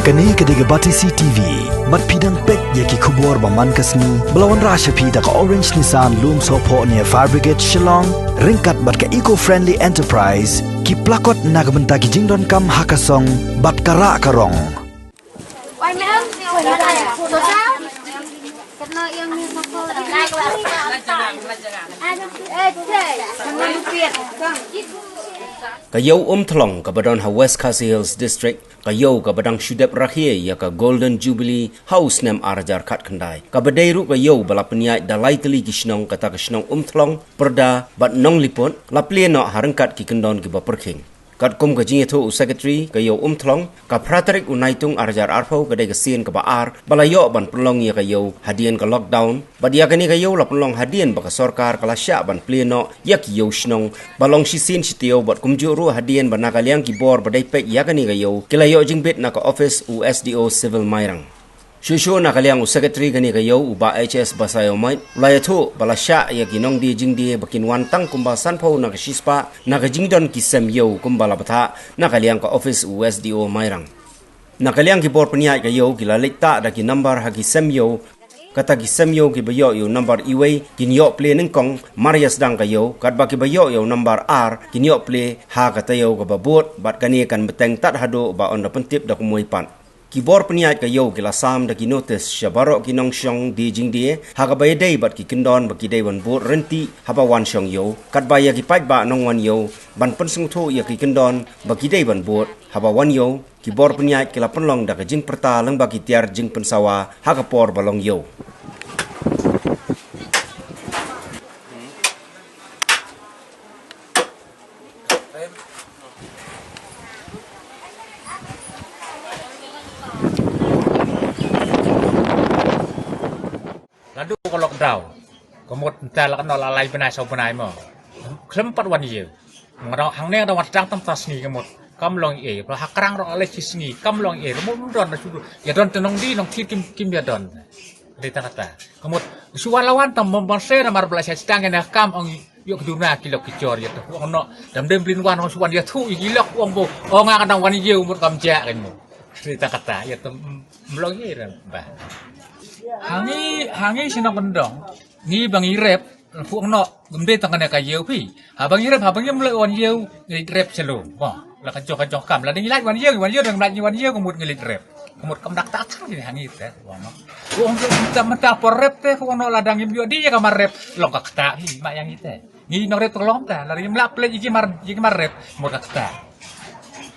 Kani kediga Batisi TV, mat pidang pek yaki kubur baman kasni, belawan rasha pida ka Orange Nissan Loom Sopo near Fire Brigade Shillong, ringkat bat ka eco-friendly enterprise, ki plakot nagbenta ki jingdon kam hakasong, bat kara karong. Why ma'am? So sao? Karena yang ni satu Kayaw Thlong kabadon ha West Khasi Hills District kayaw kabadang Shudep Rakhie ya ka Golden Jubilee House nem Arjar Khat Khandai kabadai ru kayaw balapnya dalai teli kisnong kata kisnong Thlong perda bat nong lipot laplie no harangkat ki kendon ki baperking kat kum ka jingetho secretary kayaw Thlong ka pratarik unaitung Arjar Arpau kadai ka sien ka baar balayo ban pelong ya kayaw hadian ka lockdown badia kani kayaw la pelong hadian baka sarkar kala sya ban pleno yak yaw snong balong sisin sitio bat kumjuru hadian ban nakaliang ki bor badai pek yakani kayaw kilayo jingbet na ka office USDO civil mairang Shusho nakaliang secretary kani kayaw uba HS basayo mai layatho balasya ya ginong di jingdi bakin wantang kumbasan pau na kasispa na kajingdon kisem yaw kumbala batha nakaliang ka office USDO mairang nakaliang ki bor paniay kayaw kilalita da ki number ha kisem yaw kata kisem yaw ki bayo yaw number iway kinyo play ningkong marias dang kayaw kat ba ki bayo yaw number R kinyo play ha katayaw ka babot bat kani kan beteng tat hado ba on da pentip da kumoy pan Kibor peniat kayo kilasam da kinotis siya barok kinong siyong di jingdi hagabay day bat kikindon bakidai wan bot renti haba wan siyong yo katbaya kipait ba nong wan yo ban pensung to ya kikindon bakidai wan bot haba wan yo kibor peniat kila penlong da kajing perta lang baki tiar jing pensawa hagapor balong yo Lalu kalau lockdown, kemudian kita lakukan lalai benai sau benai mo. Kelempat wan ye. Mengarang hangnya ada wan sedang temtas ni kemudian kamlong ye. Kalau hakrang rong alih sini kamlong ye. Kemudian don sudu. Ya don tenong di nong kim ya don. Kita kata. Kemudian suwan lawan tam membonsai namar belas sedang yang kam ong yuk keduna kilo kicor ya tu. Ono dam blin wan suwan dia tu gilok wong bo. Oh ngakan wan ye umur kamja kan mo. Kita kata ya tu melong ye bah. Hangi sinang kendong ni bang irep fuang no gumde tangane kayu pi abang irep abang ye mulai wan yeu ngelit rep selo wah la kacok kam la ding lait wan yeu dang lait wan yeu kemut ngelit rep kemut kamdak tak ni hangi teh wah no wong mentah por rep teh fuang no ladang yem yo dia kamar rep long kakta hi mak yang ite ni no rep tolong teh lari mlak plek iki mar rep mut kakta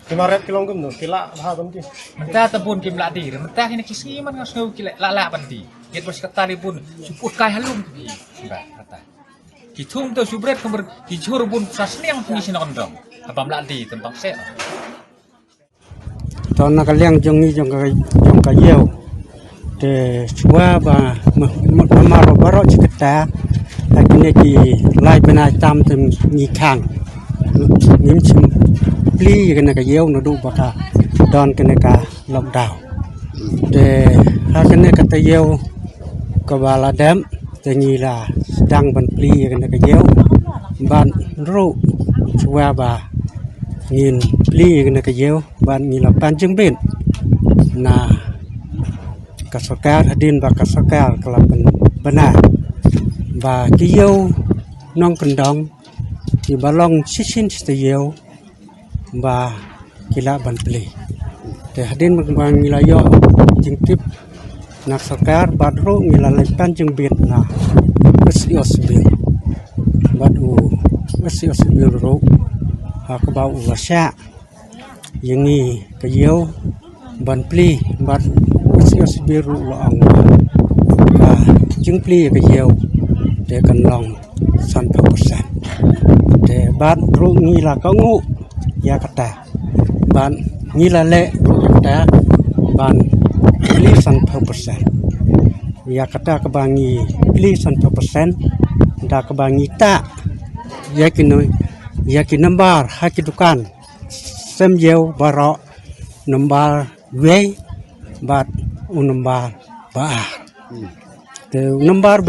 Kemaret kilong gum no kila bah banti. Mentah tebun kim lak dir, mentah ini kisi man ngasau kila lak banti. Ket bos kata di pun suput kai halum ti. Mbak kata. Kitung to subret kemer kijur pun sasni yang ngisi nondong. Apa mlak di tentang se. Ton nakaliang jong kayeu. Te chua ba mar baro chikta. Lakini ki lai bena tam tem ni kang. Nim chim pli kena kayeu no du baka don kena ka lockdown. Te ha kena kata yeu ka bala dam te ni la sedang ban pli kena kayeu ban ru chua ba ngin pli kena kayeu ban ni la panjung ben na kasokar hadin ba kasokar kelapan benar ba kayeu nong kendong di balong sisin stayeu ba kila ban pli te hadin bang milayo jingtip nak sakar badro milala panjang bet na esios be badu esios be ro ha ka ba ulasya yangi kayo ban pli bad esios be ro lo ang ba jing pli kayo te kan long 100% te bad ro ngila ka ngu ya kata ban ngila le kata ban pli 100% ya kata kebangi pli 100% da kebangi ta yakin nambar hakidukan semjeu baro nambar we bat unambar ba te nambar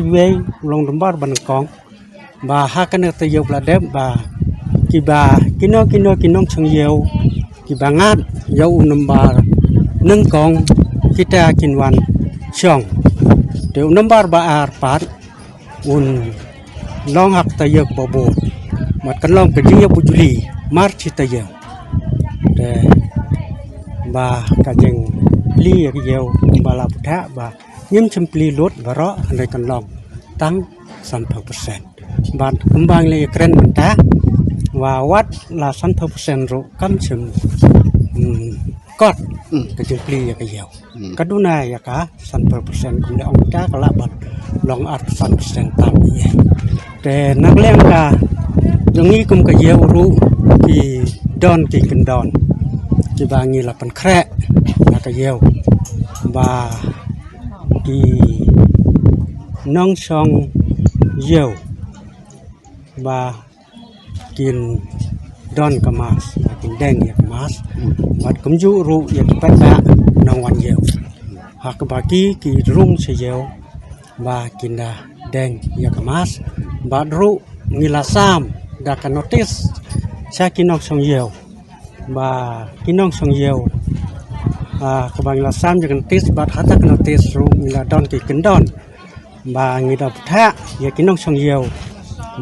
we long nambar banakong ba hakane te yeu bladem ba kiba kinong changyeu kibangat yau number neng kong kita kinwan chong de number ba ar par un long hak tayak bobo mat kan long kejing pujuli mar citayo de ba kajeng li yau bala putha ba nyim chempli lot baro andai kan long tang 30% ban kembang le keren mentah wa wat la 30% ro kam chem kot kejeng pli yau kaduna ya ka 30% kum le ong ta kala bat long at 30% tam ye te nak leng ka yang ni kum ka yau ru ki don ki kendon ki bangi la pan krek na ka yau ba ki nong song yau ba kin don kamas kin deng ya kamas bat kum ju ru ya pa ba nong wan yau hak ba ki rung se yau ba kin da deng ya kamas ba ru ngila sam da ka notice sa kinok song yau ba kinong song yau kabang la sam jangan tis bat hata kena tis ru ngila don ki kendon ba ngida putha ya kinong song yau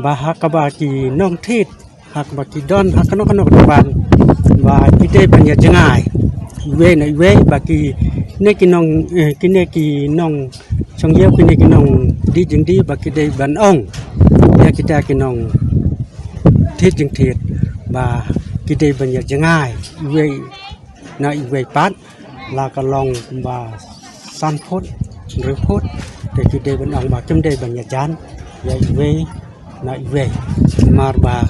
ba hakaba ki nong thit hakaba ki don hakanok kanok ban ba kite banya jengai we ba ki ne kinong kine ki nong song yau kine kinong di jing di ba ki dei ban ong ya kita kinong thit jing thit ba ki dei banya jengai we na we pat là cả lòng và san phốt rửa phốt để khi đây bên ông bà chấm đây bằng nhà chán vậy về mà bà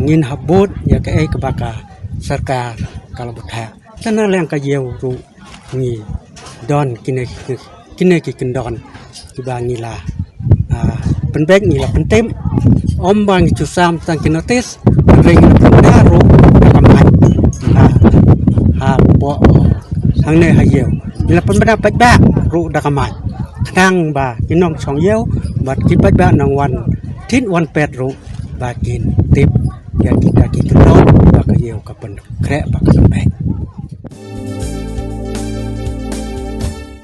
nhìn hấp bút ya cái ấy các bà cả sarkar kalau butha cho nên là cái nhiều ru nhì don kine kendon thì bà nhì là bên bếp nhì là bên tem om bang chu sam tăng cái notice ring là bên đá ru làm hại bộ hàng này hay nhiều là phân bác bách bác rụ đặc mạch khang bà cái nòng sòng yếu và cái bách bác nòngวันทิศวันเป็ดrụ vàกินtiếp vàกินcái đó và cái nhiều cái phần khẽ và cái phần bẹt